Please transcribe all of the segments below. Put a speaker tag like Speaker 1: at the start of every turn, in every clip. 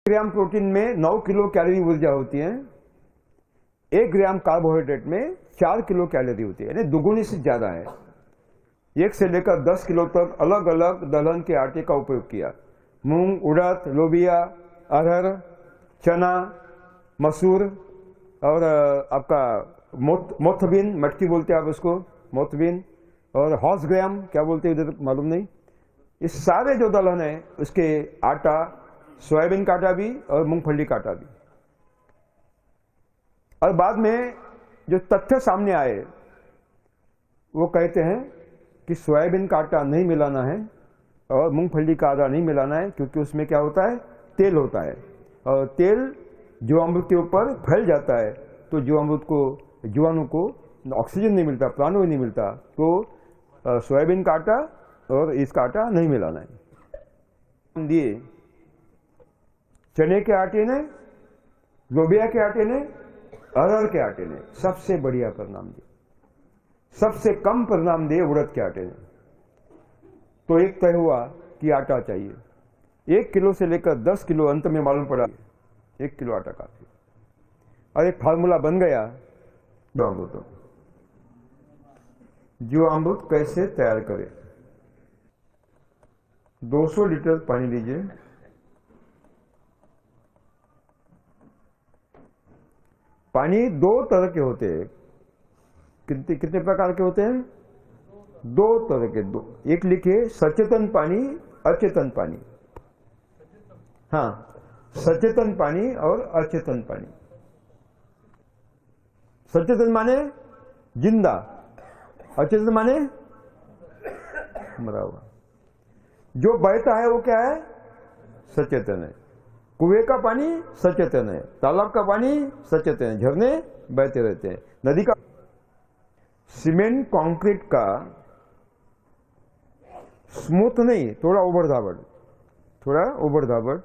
Speaker 1: Gram protein में 9 kilo calorie ऊर्जा होती है, 1 ग्राम कार्बोहाइड्रेट में 4 किलो कैलोरी होती है, यानी दुगुनी से ज़्यादा है। 1 से लेकर 10 किलो तक अलग अलग दलहन के आटे का उपयोग किया। मूंग, उड़द, लोबिया, अरहर, चना, मसूर और आपका मोथबीन, मटकी बोलते हैं आप उसको, मोथबीन, और हॉर्स ग्राम क्या बोलते हैं इधर मालूम नहीं। इस सारे जो दलहन है उसके आटा, सोयाबीन का आटा भी और मूंगफली का आटा भी। और बाद में जो तथ्य सामने आए वो कहते हैं कि सोयाबीन का आटा नहीं मिलाना है और मूंगफली का आटा नहीं मिलाना है, क्योंकि उसमें क्या होता है, तेल होता है, और तेल जीवामृत के ऊपर फैल जाता है, तो जीवामृत को, जीवाणु को ऑक्सीजन नहीं मिलता, प्राणवायु नहीं मिलता, तो सोयाबीन का आटा और इसका आटा नहीं मिलाना है। दिए चने के आटे ने, लोबिया के आटे ने, अरहर के आटे ने सबसे बढ़िया परिणाम दिए, सबसे कम परिणाम दिए उड़द के आटे ने। तो एक तय हुआ कि आटा चाहिए। 1 किलो से लेकर 10 किलो, अंत में मालूम पड़ा 1 किलो आटा काफी, और एक फार्मूला बन गया जीवामृत। जीवामृत कैसे तैयार करें? 200 लीटर पानी लीजिए, पानी 2 तरह के होते हैं। कितने प्रकार के होते हैं? 2 तरह के, 2। एक लिखिए, सचेतन पानी, अचेतन पानी। हाँ, सचेतन पानी और अचेतन पानी। सचेतन माने जिंदा, अचेतन माने मरा हुआ। जो बहता है वो क्या है? सचेतन है। कुएं का पानी सचेतन है, तालाब का पानी सचेतन है, झरने बहते रहते हैं, नदी का। सीमेंट कंक्रीट का स्मूथ नहीं, थोड़ा उबड़ धाबड़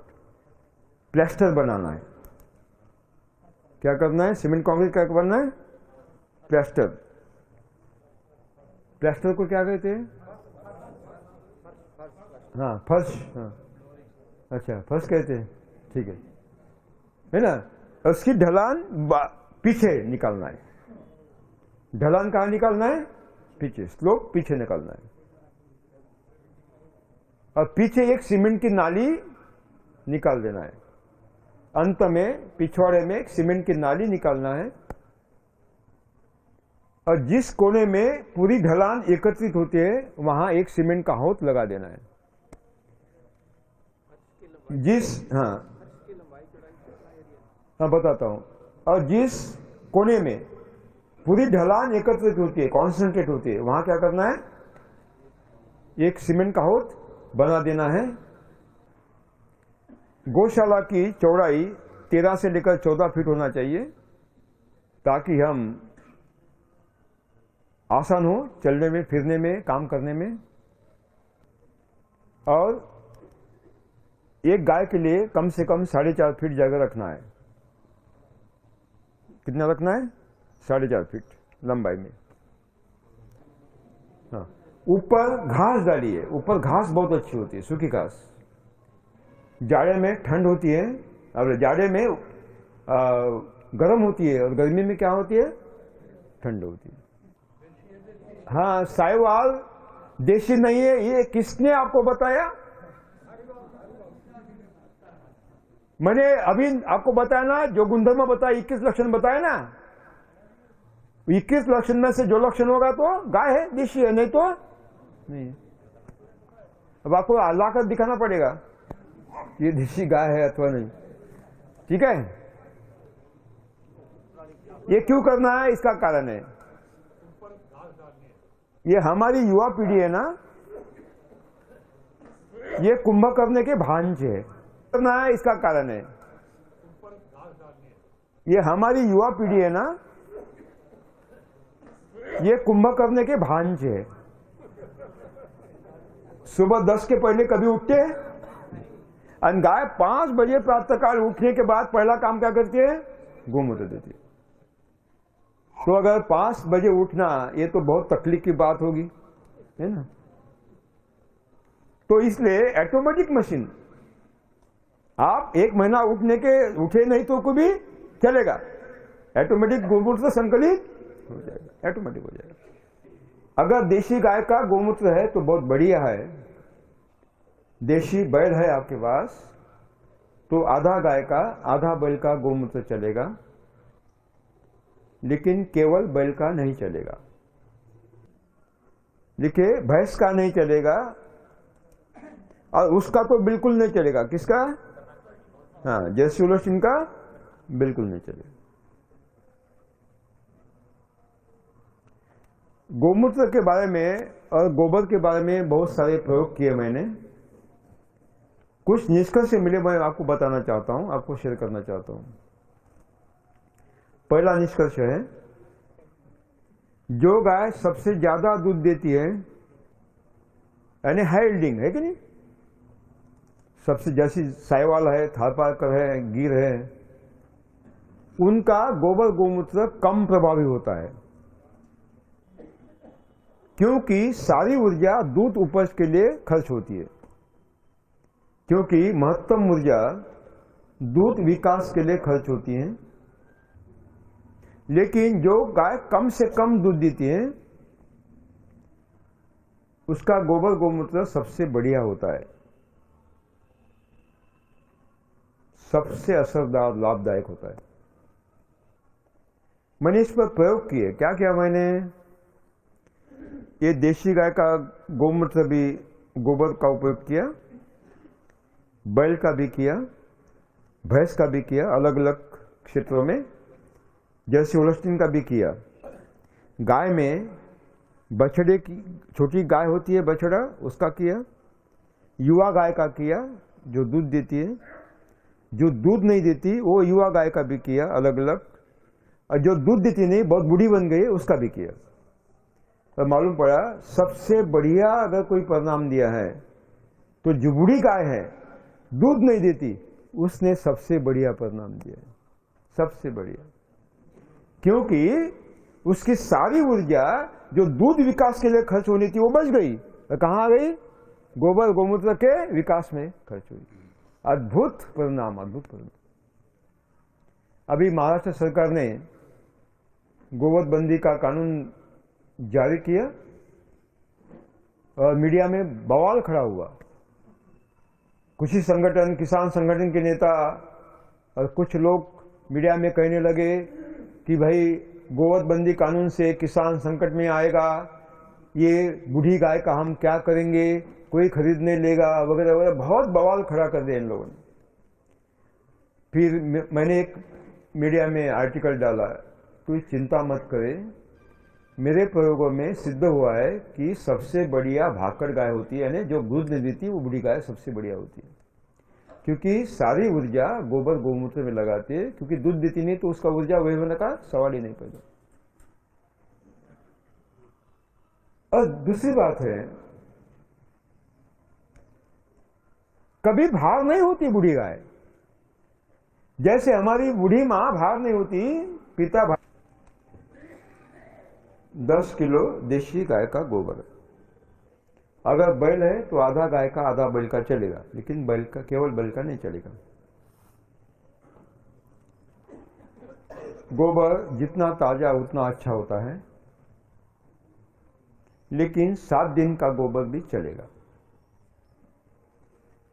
Speaker 1: प्लास्टर बनाना है। क्या करना है? सीमेंट कंक्रीट क्या बनना है? प्लास्टर। प्लास्टर को क्या कहते हैं? हाँ, फर्श। हाँ, अच्छा, फर्श कहते हैं, ठीक है ना। उसकी ढलान पीछे निकालना है। ढलान कहाँ निकालना है? पीछे, स्लोप पीछे निकालना है। और पीछे एक सीमेंट की नाली निकाल देना है। अंत में पिछवाड़े में एक सीमेंट की नाली निकालना है, और जिस कोने में पूरी ढलान एकत्रित होती है वहां एक सीमेंट का हौद लगा देना है। हाँ बताता हूं। और जिस कोने में पूरी ढलान एकत्रित होती है, कॉन्सेंट्रेट होती है, वहां क्या करना है? एक सीमेंट का हौद बना देना है। गौशाला की चौड़ाई 13 से लेकर 14 फीट होना चाहिए, ताकि हम आसान हो चलने में, फिरने में, काम करने में। और एक गाय के लिए कम से कम 4.5 फीट जगह रखना है। कितना रखना है? 4.5 फीट लंबाई में। हाँ, ऊपर घास डालिए। ऊपर घास बहुत अच्छी होती है, सूखी घास। जाड़े में ठंड होती है, और जाड़े में गर्म होती है, और गर्मी में क्या होती है? ठंड होती है। हाँ, साहिवाल देशी नहीं है। ये किसने आपको बताया? मैंने अभी आपको बताया ना, जो गुणधर्म बताया, 21 लक्षण बताया ना। 21 लक्षण में से जो लक्षण होगा तो गाय है, देशी है, नहीं तो नहीं। अब आपको लाकर दिखाना पड़ेगा ये देशी गाय है अथवा नहीं, ठीक है। ये क्यों करना है? इसका कारण है, ये हमारी युवा पीढ़ी है ना, ये कुंभकर्ण के भांज है। करना है, इसका कारण है, ये हमारी युवा पीढ़ी है ना, ये कुंभकर्ण के भांज है। सुबह 10 के पहले कभी उठते हैं? और गाय 5 बजे प्रातःकाल उठने के बाद पहला काम क्या करती है? गोमूत्र देती है। तो अगर 5 बजे उठना, ये तो बहुत तकलीफ की बात होगी, है ना। तो इसलिए ऑटोमेटिक मशीन आप 1 महीना उठे नहीं तो भी चलेगा, ऑटोमेटिक गोमूत्र संकलित हो जाएगा, ऑटोमेटिक हो जाएगा। अगर देशी गाय का गोमूत्र है तो बहुत बढ़िया है। देशी बैल है आपके पास तो आधा गाय का आधा बैल का गोमूत्र चलेगा, लेकिन केवल बैल का नहीं चलेगा। देखिए, भैंस का नहीं चलेगा और उसका तो बिल्कुल नहीं चलेगा। किसका? हाँ, जर्सी होल्स्टीन का बिल्कुल नहीं चलेगा। गोमूत्र के बारे में और गोबर के बारे में बहुत सारे प्रयोग किए मैंने। कुछ निष्कर्ष मिले मैं आपको बताना चाहता हूं, आपको शेयर करना चाहता हूं। पहला निष्कर्ष है, जो गाय सबसे ज्यादा दूध देती है, यानी हाई यील्डिंग है कि नहीं, सबसे जैसी साहिवाल है, थारपारकर है, गिर है, उनका गोबर गोमूत्र कम प्रभावी होता है, क्योंकि सारी ऊर्जा दूध उपज के लिए खर्च होती है। क्योंकि महत्तम ऊर्जा दूध विकास के लिए खर्च होती है। लेकिन जो गाय कम से कम दूध देती है उसका गोबर गोमूत्र सबसे बढ़िया होता है, सबसे असरदार लाभदायक होता है। मैंने इस पर प्रयोग किए। क्या किया मैंने? ये देशी गाय का गोमूत्र भी, गोबर का उपयोग किया, बैल का भी किया, भैंस का भी किया, अलग अलग क्षेत्रों में, जर्सी होल्स्टीन का भी किया। गाय में बछड़े की, छोटी गाय होती है बछड़ा, उसका किया, युवा गाय का किया जो दूध देती है, जो दूध नहीं देती वो युवा गाय का भी किया अलग अलग, और जो दूध देती नहीं, बहुत बूढ़ी बन गई, उसका भी किया। और मालूम पड़ा सबसे बढ़िया अगर कोई परिणाम दिया है तो जो बूढ़ी गाय है, दूध नहीं देती, उसने सबसे बढ़िया परिणाम दिया है, सबसे बढ़िया। क्योंकि उसकी सारी ऊर्जा जो दूध विकास के लिए खर्च होनी थी वो बच गई, और कहाँ आ गई? गोबर गोमूत्र के विकास में खर्च हुई। अद्भुत परिणाम, अद्भुत परिणाम। अभी महाराष्ट्र सरकार ने गोवध बंदी का कानून जारी किया और मीडिया में बवाल खड़ा हुआ। कुछ ही संगठन, किसान संगठन के नेता और कुछ लोग मीडिया में कहने लगे कि भाई गोवध बंदी कानून से किसान संकट में आएगा, ये बूढ़ी गाय का हम क्या करेंगे, कोई खरीदने लेगा, वगैरह वगैरह। बहुत बवाल खड़ा कर दिया इन लोगों ने। फिर मैंने एक मीडिया में आर्टिकल डाला, कोई चिंता मत करे, मेरे प्रयोगों में सिद्ध हुआ है कि सबसे बढ़िया भाकड़ गाय होती है, यानी जो दूध नहीं देती वो बूढ़ी गाय सबसे बढ़िया होती है, क्योंकि सारी ऊर्जा गोबर गोमूत्र में लगाते हैं। क्योंकि दूध देती नहीं तो उसका ऊर्जा वही होने का सवाल ही नहीं पैदा। और दूसरी बात है, कभी भार नहीं होती बूढ़ी गाय, जैसे हमारी बूढ़ी माँ भार नहीं होती, पिता भार। 10 किलो देशी गाय का गोबर, अगर बैल है तो आधा गाय का आधा बैल का चलेगा, लेकिन बैल का, केवल बैल का नहीं चलेगा। गोबर जितना ताजा उतना अच्छा होता है, लेकिन 7 दिन का गोबर भी चलेगा।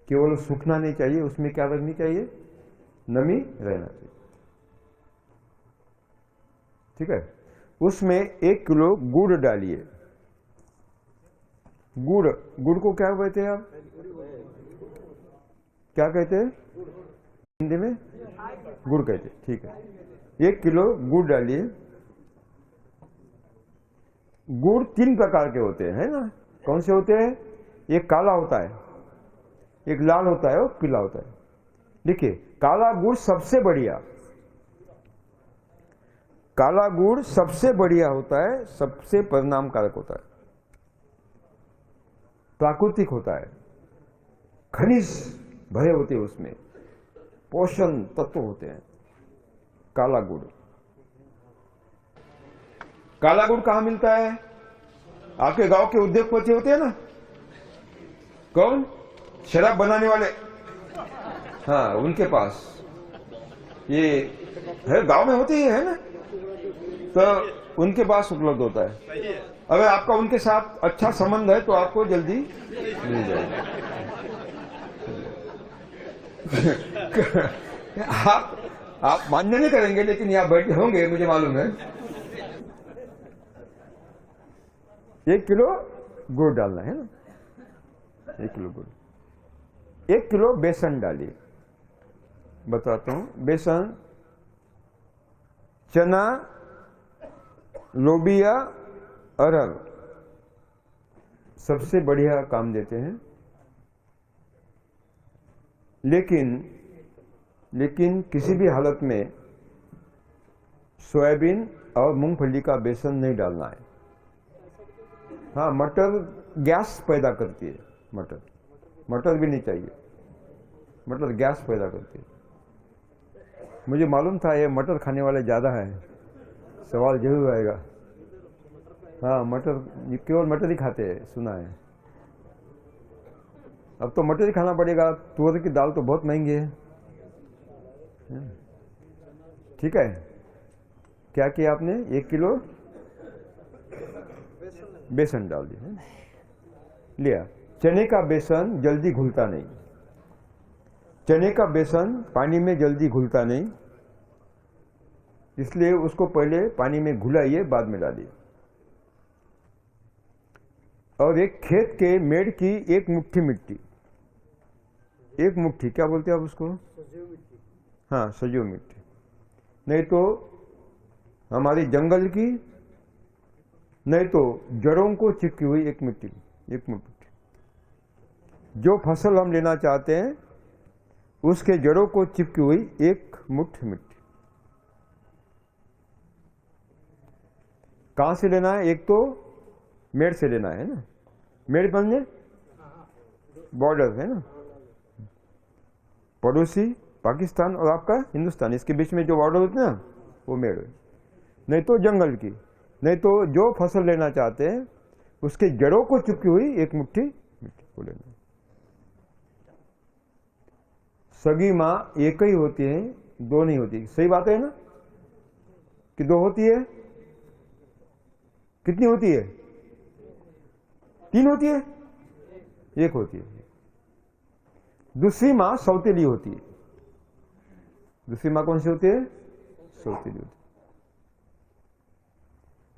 Speaker 1: केवल सूखना नहीं चाहिए, उसमें क्या रखनी चाहिए? नमी रहना चाहिए। ठीक है। उसमें 1 किलो गुड़ डालिए। गुड़ को क्या कहते हैं आप? क्या कहते हैं हिंदी में? गुड़ कहते हैं। ठीक है। 1 किलो गुड़ डालिए। गुड़ 3 प्रकार के होते हैं, है ना? कौन से होते हैं? एक काला होता है, एक लाल होता है और पीला होता है। देखिए, काला गुड़ सबसे बढ़िया, काला गुड़ सबसे बढ़िया होता है, सबसे परिणामकारक होता है, प्राकृतिक होता है, खनिज भरे होते हैं उसमें, पोषण तत्व होते हैं। काला गुड़, काला गुड़ कहां मिलता है? आपके गांव के उद्योगपति होते हैं ना, कौन? शराब बनाने वाले, हाँ, उनके पास ये है, गांव में होती है ना, तो उनके पास उपलब्ध होता है। अगर आपका उनके साथ अच्छा संबंध है तो आपको जल्दी मिल जाएगा। आप मान्य नहीं करेंगे, लेकिन यहाँ बैठे होंगे, मुझे मालूम है। 1 किलो गुड़ डालना है ना, 1 किलो गुड़। 1 किलो बेसन डालिए। बताता हूं, बेसन, चना, लोबिया, अरहर सबसे बढ़िया काम देते हैं। लेकिन किसी भी हालत में सोयाबीन और मूंगफली का बेसन नहीं डालना है। हाँ, मटर गैस पैदा करती है। मटर भी नहीं चाहिए, मटर गैस पैदा करती है। मुझे मालूम था ये मटर खाने वाले ज़्यादा हैं, सवाल जरूर आएगा। हाँ, मटर, केवल मटर ही खाते हैं, सुना है। अब तो मटर ही खाना पड़ेगा, तुअर की दाल तो बहुत महंगी है। ठीक है, क्या किया आपने? 1 किलो बेसन डाल दिया, लिया। चने का बेसन जल्दी घुलता नहीं, चने का बेसन पानी में जल्दी घुलता नहीं, इसलिए उसको पहले पानी में घुलाइए, बाद में डालिए। और एक खेत के मेड़ की 1 मुट्ठी मिट्टी, 1 मुट्ठी, क्या बोलते हैं आप उसको? हाँ, सजो मिट्टी, नहीं तो हमारी जंगल की, नहीं तो जड़ों को चिपकी हुई 1 मिट्टी, 1 मुट्ठी। जो फसल हम लेना चाहते हैं उसके जड़ों को चिपकी हुई 1 मुट्ठी मिट्टी। कहां से लेना है? एक तो मेड़ से लेना है ना, मेड़ बनने बॉर्डर है ना, पड़ोसी पाकिस्तान और आपका हिंदुस्तान, इसके बीच में जो बॉर्डर होते हैं ना, वो मेड़ है। नहीं तो जंगल की, नहीं तो जो फसल लेना चाहते हैं उसके जड़ों को चिपकी हुई 1 मुट्ठी मिट्टी को लेना। सगी माँ एक ही होती है, 2 नहीं होती। सही बात है ना कि 2 होती है? कितनी होती है? 3 होती है, 1 होती है। दूसरी माँ सौतेली होती है। दूसरी माँ कौन सी होती है? सौतेली होती है।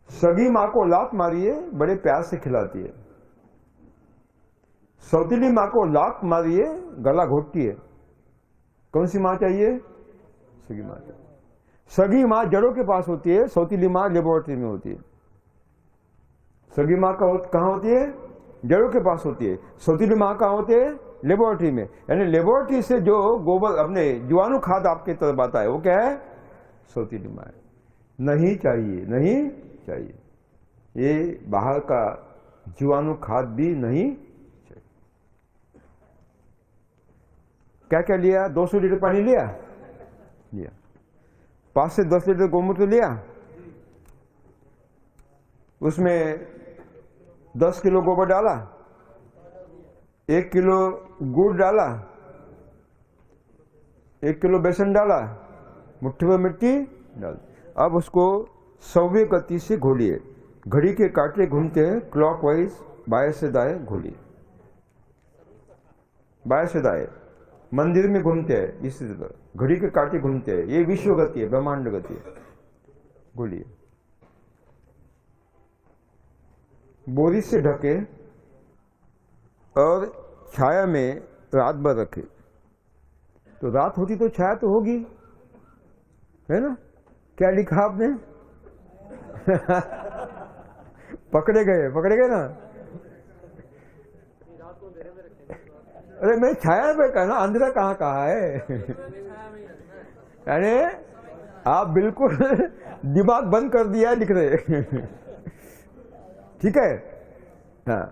Speaker 1: सगी माँ को लात मारिए, बड़े प्यार से खिलाती है। सौतेली माँ को लात मारिए, गला घोटती है। कौन सी माँ चाहिए? सगी माँ चाहिए। सगी माँ जड़ों के पास होती है, सौतेली माँ लेबोरेटरी में होती है। सगी माँ कहाँ होती है? जड़ों के पास होती है। सौतेली माँ कहाँ होती है? लेबोरेटरी में। यानी लेबोरेटरी से जो गोबर, अपने जीवाणु खाद आपके तरफ आता है, वो क्या है? सौतेली माँ है। नहीं चाहिए, नहीं चाहिए, ये बाहर का जीवाणु खाद भी नहीं चाहिए। क्या क्या लिया? 200 लीटर पानी लिया, 5 से 10 लीटर गोमूत्र लिया, उसमें 10 किलो गोबर डाला, 1 किलो गुड़ डाला, 1 किलो बेसन डाला, मुट्ठी भर मिट्टी डाल। अब उसको सव्य गति से घोलिए। घड़ी के कांटे घूमते हैं, क्लॉकवाइज, बाएं से दाएं घोलिए, बाएं से दाएं। मंदिर में घूमते हैं इसी तरह, घड़ी के कांटे घूमते हैं, ये विश्व गति है, ब्रह्मांड गति है। घोलिए, बोरी से ढके और छाया में रात भर रखे। तो रात होती तो छाया तो होगी, है ना? क्या लिखा आपने? पकड़े गए ना? अरे मैं छाया पे कहना, अंधेरा कहाँ है? यानी आप बिल्कुल दिमाग बंद कर दिया लिख रहे। ठीक है। हाँ,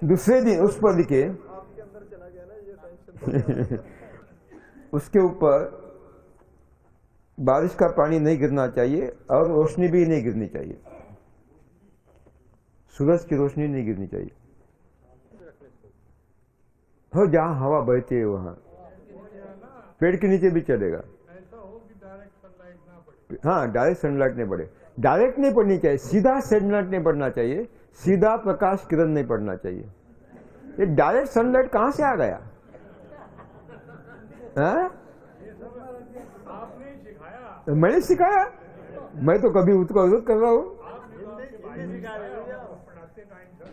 Speaker 1: दूसरे दिन उस पर लिखे, उसके ऊपर बारिश का पानी नहीं गिरना चाहिए और रोशनी भी नहीं गिरनी चाहिए, सूरज की रोशनी नहीं गिरनी चाहिए। हो जहां हवा बहती है वहां, पेड़ के नीचे भी चलेगा।
Speaker 2: ऐसा हो कि डायरेक्ट सनलाइट ना पड़े।
Speaker 1: हाँ, डायरेक्ट सनलाइट नहीं पड़े, डायरेक्ट नहीं पड़नी चाहिए, सीधा सनलाइट नहीं पड़ना चाहिए, सीधा प्रकाश किरण नहीं पड़ना चाहिए। ये डायरेक्ट सनलाइट कहाँ से आ गया? हाँ?
Speaker 2: आपने ही सिखाया।
Speaker 1: मैंने सिखाया? मैं तो कभी उसका विरोध कर रहा हूँ।
Speaker 2: पढ़ाते टाइम सर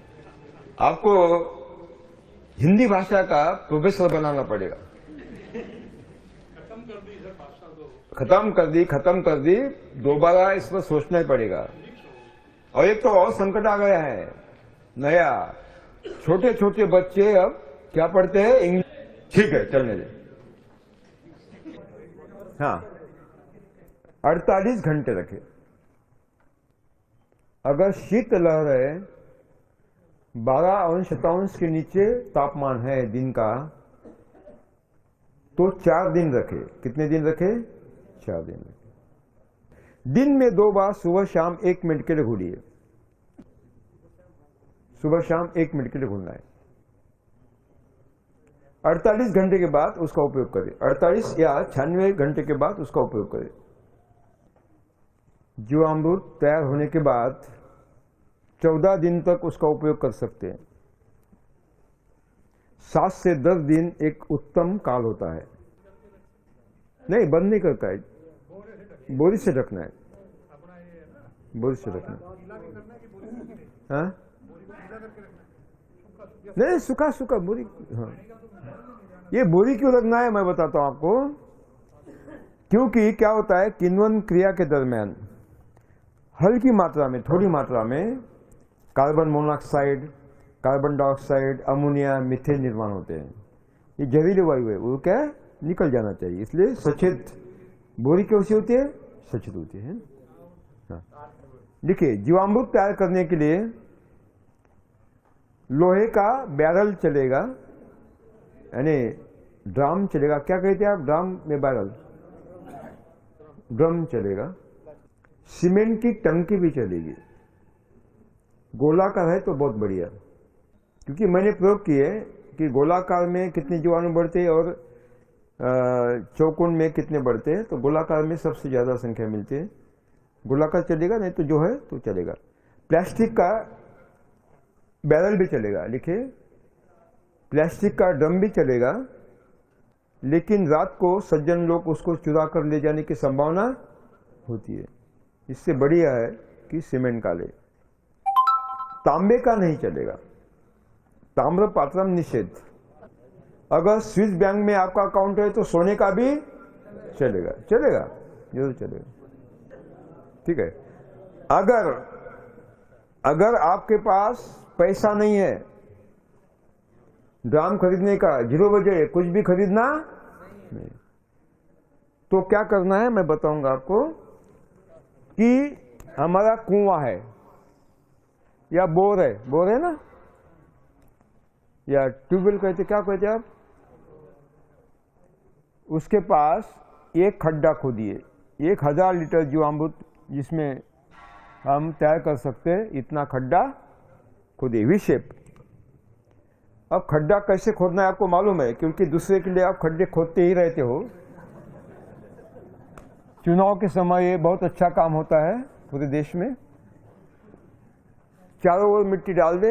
Speaker 1: आपको हिंदी भाषा का प्रोफेसर बनाना पड़ेगा।
Speaker 2: खत्म कर दी सर भाषा तो।
Speaker 1: खत्म कर दी, दोबारा इस पर सोचना ही पड़ेगा। और एक तो और संकट आ गया है नया, छोटे छोटे बच्चे अब क्या पढ़ते हैं? इंग्लिश। ठीक है, चलने दे। हाँ, 48 घंटे रखे। अगर शीत लहर है, 12 अंश के नीचे तापमान है दिन का, तो 4 दिन रखे। कितने दिन रखे? 4 दिन रखे। दिन में 2 बार सुबह शाम 1 मिनट के लिए घूरिए। सुबह शाम 1 मिनट के लिए घूमना है। 48 घंटे के बाद उसका उपयोग करें। 48 या 96 घंटे के बाद उसका उपयोग करें। जीवामृत तैयार होने के बाद 14 दिन तक उसका उपयोग कर सकते हैं। 7 से 10 दिन एक उत्तम काल होता है। नहीं, बंद नहीं करता है, बोरी से ढकना है,
Speaker 2: अपना ये है ना,
Speaker 1: बोरी से ढकना है।
Speaker 2: गीला भी करना है कि बोरी में नहीं?
Speaker 1: हाँ?
Speaker 2: बोरी को गीला करके रखना है, सूखा सूखा।
Speaker 1: नहीं, सूखा बोरी। हाँ, ये बोरी क्यों रखना है मैं बताता हूं आपको। क्योंकि क्या होता है, किण्वन क्रिया के दरमियान हल्की मात्रा में, थोड़ी मात्रा में carbon monoxide, carbon dioxide, ammonia, methane निर्माण होते हैं। ये जहरीले वायु है, वो क्या है? निकल जाना चाहिए। इसलिए सचेत बोरी कैसी होती है? सचेत होती है। हाँ, देखिए, जीवामृत तैयार करने के लिए लोहे का बैरल चलेगा, यानी ड्रम चलेगा। क्या कहते हैं आप? ड्रम में बैरल, ड्रम चलेगा। सीमेंट की टंकी भी चलेगी। गोलाकार है तो बहुत बढ़िया, क्योंकि मैंने प्रयोग किए कि गोलाकार में कितने जीवाणु बढ़ते हैं और चौकोन में कितने बढ़ते हैं। तो गोलाकार में सबसे ज़्यादा संख्या मिलती है। गोलाकार चलेगा, नहीं तो जो है तो चलेगा। प्लास्टिक का बैरल भी चलेगा, लिखिए, प्लास्टिक का ड्रम भी चलेगा, लेकिन रात को सज्जन लोग उसको चुरा कर ले जाने की संभावना होती है। इससे बढ़िया है कि सीमेंट का ले। तांबे का नहीं चलेगा, ताम्र पात्रम निषेध। अगर स्विस बैंक में आपका अकाउंट है तो सोने का भी चलेगा, चलेगा, जरूर चलेगा। ठीक है। अगर आपके पास पैसा नहीं है ड्राम खरीदने का, 0 बजे कुछ भी खरीदना नहीं, तो क्या करना है मैं बताऊंगा आपको। कि हमारा कुआं है या बोर है ना, या ट्यूबवेल कहते, क्या कहते आप? उसके पास एक खड्डा खोदिए, 1000 लीटर जीवामृत जिसमें हम तैयार कर सकते हैं, इतना खड्डा खोदिए, वी शेप। अब खड्डा कैसे खोदना है आपको मालूम है, क्योंकि दूसरे के लिए आप खड्डे खोदते ही रहते हो। चुनाव के समय ये बहुत अच्छा काम होता है पूरे देश में। चारों ओर मिट्टी डाल दे,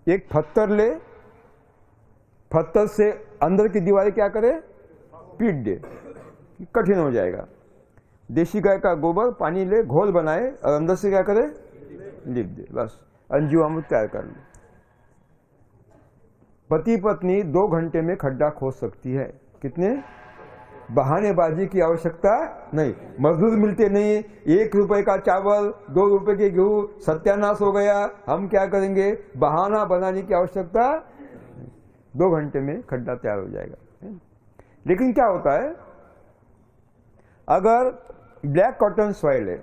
Speaker 1: एक पत्थर ले, पत्थर से अंदर की दीवारें क्या करे? पीट दे, कठिन हो जाएगा। देसी गाय का गोबर पानी ले, घोल बनाए और अंदर से क्या करे? लिप दे, बस जीवामृत तैयार कर ले। पति पत्नी 2 घंटे में खड्डा खोद सकती है। कितने? बहानेबाजी की आवश्यकता नहीं, मजदूर मिलते नहीं, 1 रुपए का चावल, 2 रुपए के गेहूं, सत्यानाश हो गया, हम क्या करेंगे? बहाना बनाने की आवश्यकता। 2 घंटे में खड्डा तैयार हो जाएगा। लेकिन क्या होता है, अगर ब्लैक कॉटन सॉइल है,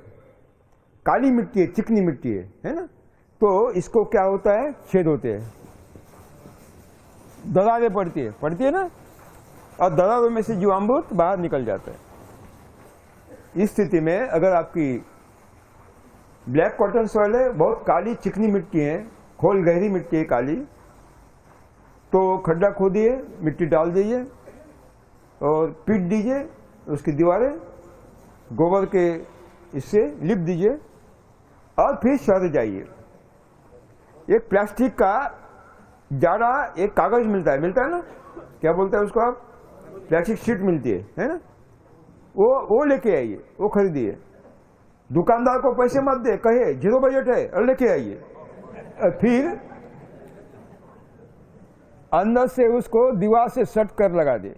Speaker 1: काली मिट्टी है, चिकनी मिट्टी है ना, तो इसको क्या होता है? छेद होते हैं, दरारें पड़ती है ना, और दरारों में से जीवामृत बाहर निकल जाता है। इस स्थिति में अगर आपकी ब्लैक कॉटन सॉइल है, बहुत काली चिकनी मिट्टी है, खोल गहरी मिट्टी है काली, तो खड्डा खोदिए, मिट्टी डाल दीजिए, और पीट दीजिए उसकी दीवारें, गोबर के इससे लिप दीजिए और फिर शहर जाइए। एक प्लास्टिक का जाड़ा एक कागज मिलता है ना, क्या बोलते हैं उसको आप, प्लास्टिक शीट मिलती है ना, वो लेके आइए, वो खरीदिए। दुकानदार को पैसे मत दे, कहे 0 बजट है और लेके आइए। फिर अंदर से उसको दीवार से सट कर लगा दे,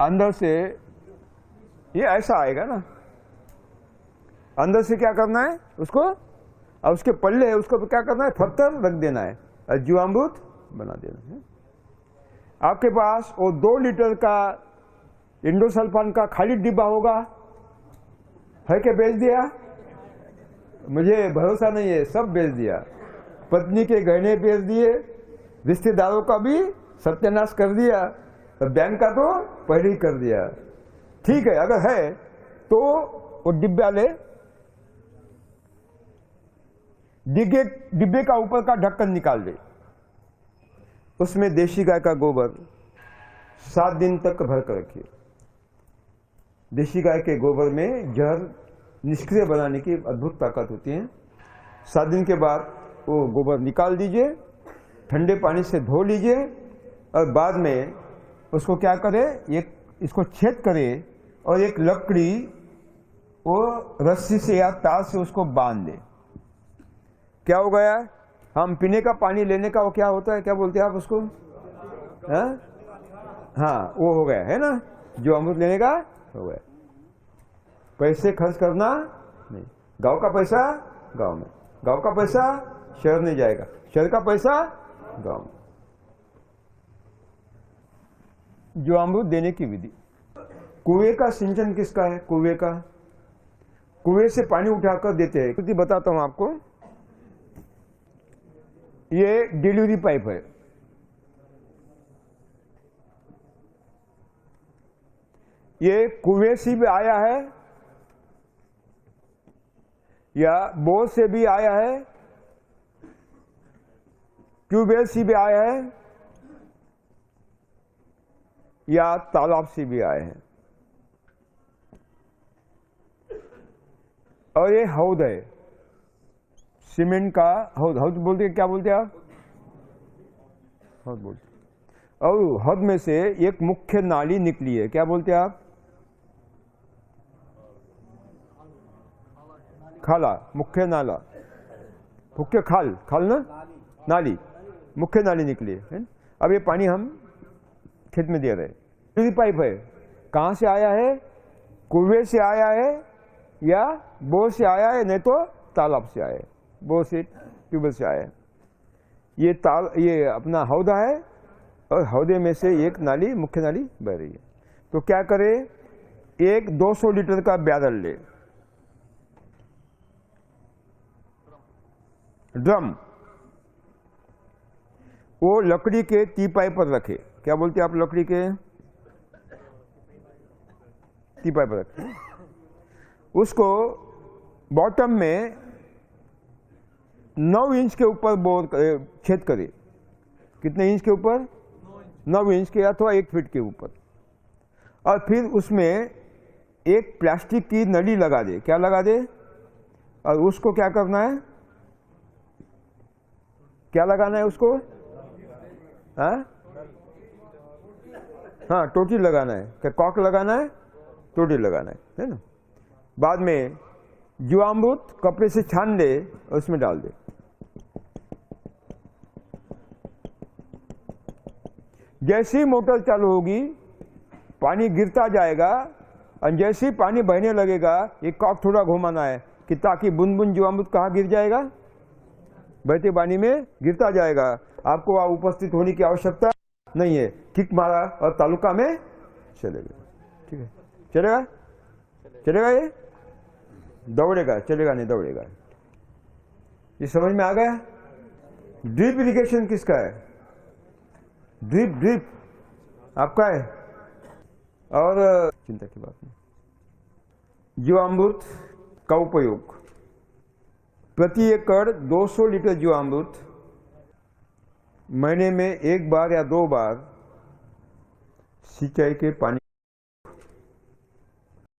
Speaker 1: अंदर से ये ऐसा आएगा ना। अंदर से क्या करना है उसको, और उसके पल्ले उसको क्या करना है, पत्थर रख देना है और जीवामृत बना देना है। आपके पास वो 2 लीटर का इंडोसल्फान का खाली डिब्बा होगा, है क्या? बेच दिया? मुझे भरोसा नहीं है, सब बेच दिया। पत्नी के गहने बेच दिए, रिश्तेदारों का भी सत्यानाश कर दिया, बैंक का तो पहले ही कर दिया। ठीक है, अगर है तो वो डिब्बा ले, डिब्बे का ऊपर का ढक्कन निकाल दे, उसमें देशी गाय का गोबर 7 दिन तक भर कर रखिए। देशी गाय के गोबर में जहर निष्क्रिय बनाने की अद्भुत ताकत होती है। 7 दिन के बाद वो गोबर निकाल दीजिए, ठंडे पानी से धो लीजिए और बाद में उसको क्या करें, एक इसको छेद करें और एक लकड़ी वो रस्सी से या तार से उसको बांध दे। क्या हो गया, हम पीने का पानी लेने का वो क्या होता है, क्या बोलते हैं आप उसको, हाँ वो हो गया है ना, जो अमृत लेने का हो गया। पैसे खर्च करना नहीं, गांव का पैसा गांव में, गांव का पैसा शहर नहीं जाएगा, शहर का पैसा गांव में। जो अमृत देने की विधि, कुएं का सिंचन किसका है, कुएं का, कुएं से पानी उठाकर देते हैं। क्योंकि बताता हूं आपको, ये डिलीवरी पाइप है, ये कुएं से भी आया है या बोर से भी आया है, ट्यूबवेल से भी आया है या तालाब से भी आए हैं। और ये हौद है, सीमेंट का हौद, हौद बोलते हैं, क्या बोलते हैं आप, हौद बोलते हैं। और हौद में से एक मुख्य नाली निकली है, क्या बोलते हैं आप, खाला, मुख्य नाला, मुख्य खाल, खाल ना, नाली, मुख्य नाली निकली है। अब ये पानी हम खेत में दे रहे हैं। डिलीवरी पाइप है, कहाँ से आया है, कुएं से आया है या बोर से आया है, नहीं तो तालाब से आया है, बोर से ट्यूबवेल से आया है। ये अपना हौदा है और हौदे में से एक नाली, मुख्य नाली बह रही है। तो क्या करे, एक 200 लीटर का बैरल ले, ड्रम, वो लकड़ी के टीपाई पर रखे, क्या बोलते हैं आप, लकड़ी के टीपाई पर रखे, उसको बॉटम में 9 इंच के ऊपर बोर छेद करे। कितने इंच के ऊपर, 9 इंच के अथवा 1 फीट के ऊपर। और फिर उसमें एक प्लास्टिक की नली लगा दे, क्या लगा दे, और उसको क्या करना है, क्या लगाना है उसको, हाँ टोटी लगाना है, क्या कॉक लगाना है, टोटी लगाना है ना। बाद में जीवामृत कपड़े से छान दे और उसमें डाल दे। जैसे ही मोटर चालू होगी पानी गिरता जाएगा, और जैसे ही पानी बहने लगेगा ये कॉक थोड़ा घुमाना है कि ताकि बूंद बूंद जीवामृत कहाँ गिर जाएगा, बहते पानी में गिरता जाएगा। आपको वहां उपस्थित होने की आवश्यकता नहीं है, किक मारा और तालुका में चले गए। ठीक है, चलेगा, चलेगा, ये दौड़ेगा, चलेगा नहीं दौड़ेगा। ये समझ में आ गया। ड्रिप इरिगेशन किसका है, ड्रिप आपका है। और चिंता की बात नहीं, जीवामृत का उपयोग प्रति एकड़ 200 लीटर जीवामृत महीने में 1 बार या 2 बार सिंचाई के पानी